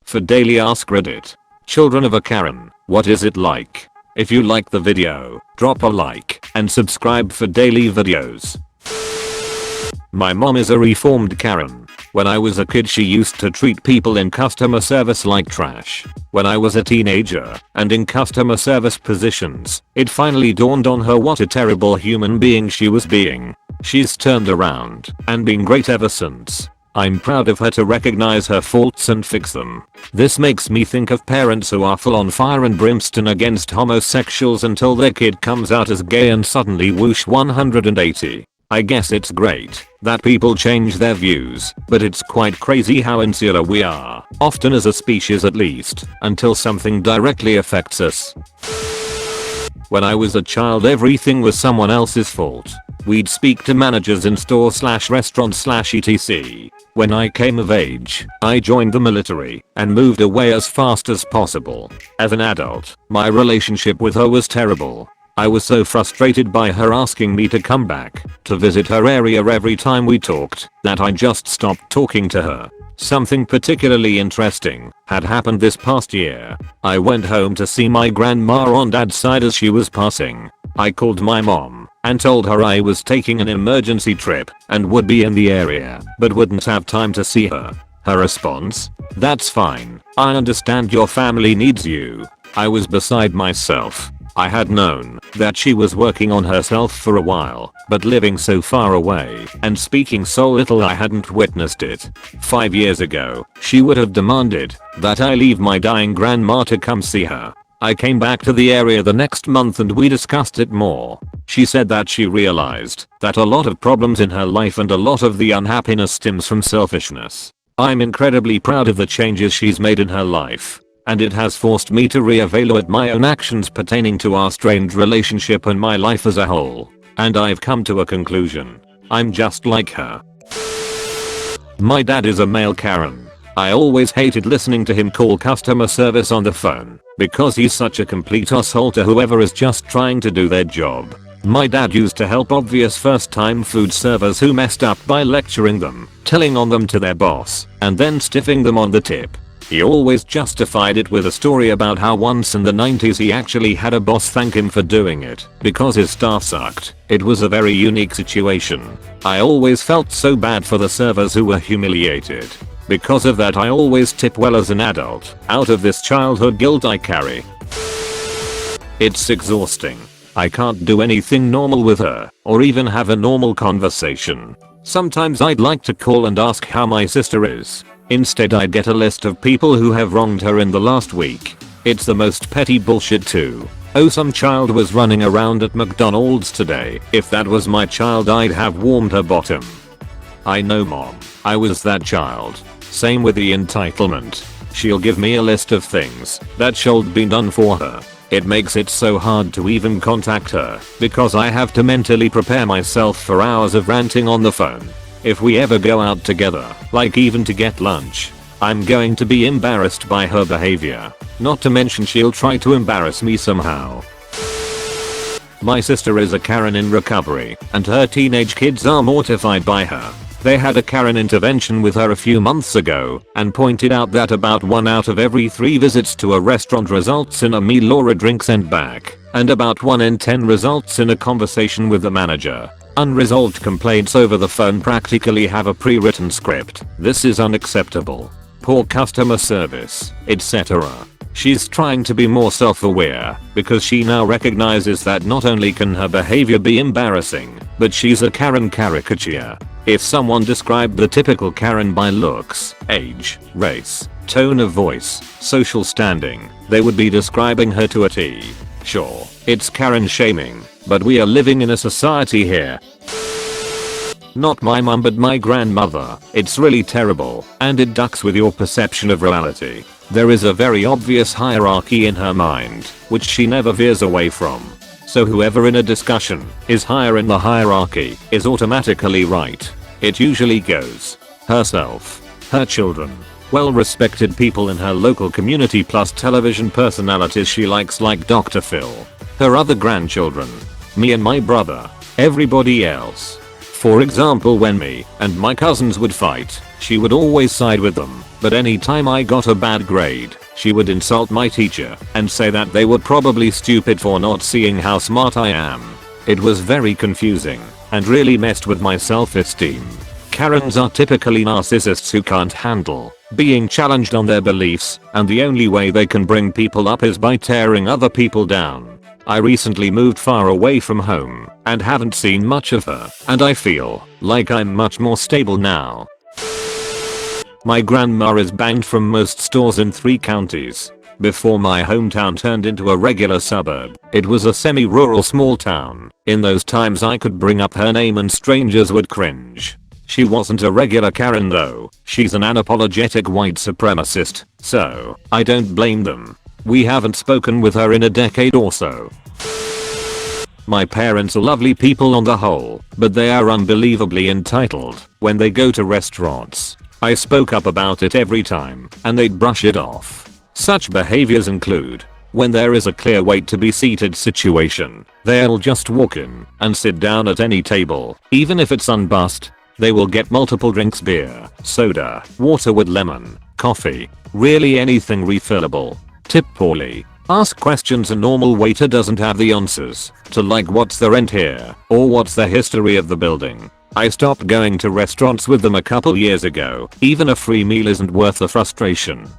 For Daily Ask Reddit. Children of a Karen, what is it like? If you like the video, drop a like and subscribe for daily videos. My mom is a reformed Karen. When I was a kid she used to treat people in customer service like trash. When I was a teenager and in customer service positions, it finally dawned on her what a terrible human being she was being. She's turned around and been great ever since. I'm proud of her to recognize her faults and fix them. This makes me think of parents who are full on fire and brimstone against homosexuals until their kid comes out as gay and suddenly whoosh 180. I guess it's great that people change their views, but it's quite crazy how insular we are, often as a species at least, until something directly affects us. When I was a child everything was someone else's fault. We'd speak to managers in store/restaurant/etc. When I came of age, I joined the military and moved away as fast as possible. As an adult, my relationship with her was terrible. I was so frustrated by her asking me to come back to visit her area every time we talked that I just stopped talking to her. Something particularly interesting had happened this past year. I went home to see my grandma on dad's side as she was passing. I called my mom and told her I was taking an emergency trip and would be in the area but wouldn't have time to see her. Her response? "That's fine. I understand your family needs you." I was beside myself. I had known that she was working on herself for a while, but living so far away and speaking so little I hadn't witnessed it. 5 years ago, she would have demanded that I leave my dying grandma to come see her. I came back to the area the next month and we discussed it more. She said that she realized that a lot of problems in her life and a lot of the unhappiness stems from selfishness. I'm incredibly proud of the changes she's made in her life. And it has forced me to reevaluate my own actions pertaining to our strained relationship and my life as a whole. And I've come to a conclusion. I'm just like her. My dad is a male Karen. I always hated listening to him call customer service on the phone because he's such a complete asshole to whoever is just trying to do their job. My dad used to help obvious first-time food servers who messed up by lecturing them, telling on them to their boss, and then stiffing them on the tip. He always justified it with a story about how once in the 90s he actually had a boss thank him for doing it because his staff sucked. It was a very unique situation. I always felt so bad for the servers who were humiliated. Because of that I always tip well as an adult, out of this childhood guilt I carry. It's exhausting. I can't do anything normal with her, or even have a normal conversation. Sometimes I'd like to call and ask how my sister is. Instead I'd get a list of people who have wronged her in the last week. It's the most petty bullshit too. Oh, some child was running around at McDonald's today. If that was my child I'd have warmed her bottom. I know mom. I was that child. Same with the entitlement. She'll give me a list of things that should be done for her. It makes it so hard to even contact her because I have to mentally prepare myself for hours of ranting on the phone. If we ever go out together, like even to get lunch, I'm going to be embarrassed by her behavior. Not to mention she'll try to embarrass me somehow. My sister is a Karen in recovery, and her teenage kids are mortified by her. They had a Karen intervention with her a few months ago and pointed out that about 1 out of every 3 visits to a restaurant results in a meal or a drink sent back, and about 1 in 10 results in a conversation with the manager. Unresolved complaints over the phone practically have a pre-written script. This is unacceptable. Poor customer service, etc. She's trying to be more self-aware because she now recognizes that not only can her behavior be embarrassing, but she's a Karen caricature. If someone described the typical Karen by looks, age, race, tone of voice, social standing, they would be describing her to a T. Sure, it's Karen shaming, but we are living in a society here. Not my mum but my grandmother. It's really terrible, and it ducks with your perception of reality. There is a very obvious hierarchy in her mind, which she never veers away from. So whoever in a discussion is higher in the hierarchy is automatically right. It usually goes herself, her children, well-respected people in her local community plus television personalities she likes like Dr. Phil, her other grandchildren, me and my brother, everybody else. For example, when me and my cousins would fight, She would always side with them, but anytime I got a bad grade, she would insult my teacher and say that they were probably stupid for not seeing how smart I am. It was very confusing and really messed with my self-esteem. Karens are typically narcissists who can't handle being challenged on their beliefs, and the only way they can bring people up is by tearing other people down. I recently moved far away from home and haven't seen much of her, and I feel like I'm much more stable now. My grandma is banned from most stores in 3 counties. Before my hometown turned into a regular suburb, it was a semi-rural small town. In those times I could bring up her name and strangers would cringe. She wasn't a regular Karen though, she's an unapologetic white supremacist, so I don't blame them. We haven't spoken with her in a decade or so. My parents are lovely people on the whole, but they are unbelievably entitled when they go to restaurants. I spoke up about it every time, and they'd brush it off. Such behaviors include, when there is a clear wait to be seated situation, they'll just walk in and sit down at any table, even if it's unbussed. They will get multiple drinks, beer, soda, water with lemon, coffee, really anything refillable. Tip poorly. Ask questions a normal waiter doesn't have the answers to, like what's the rent here or what's the history of the building. I stopped going to restaurants with them a couple years ago. Even a free meal isn't worth the frustration.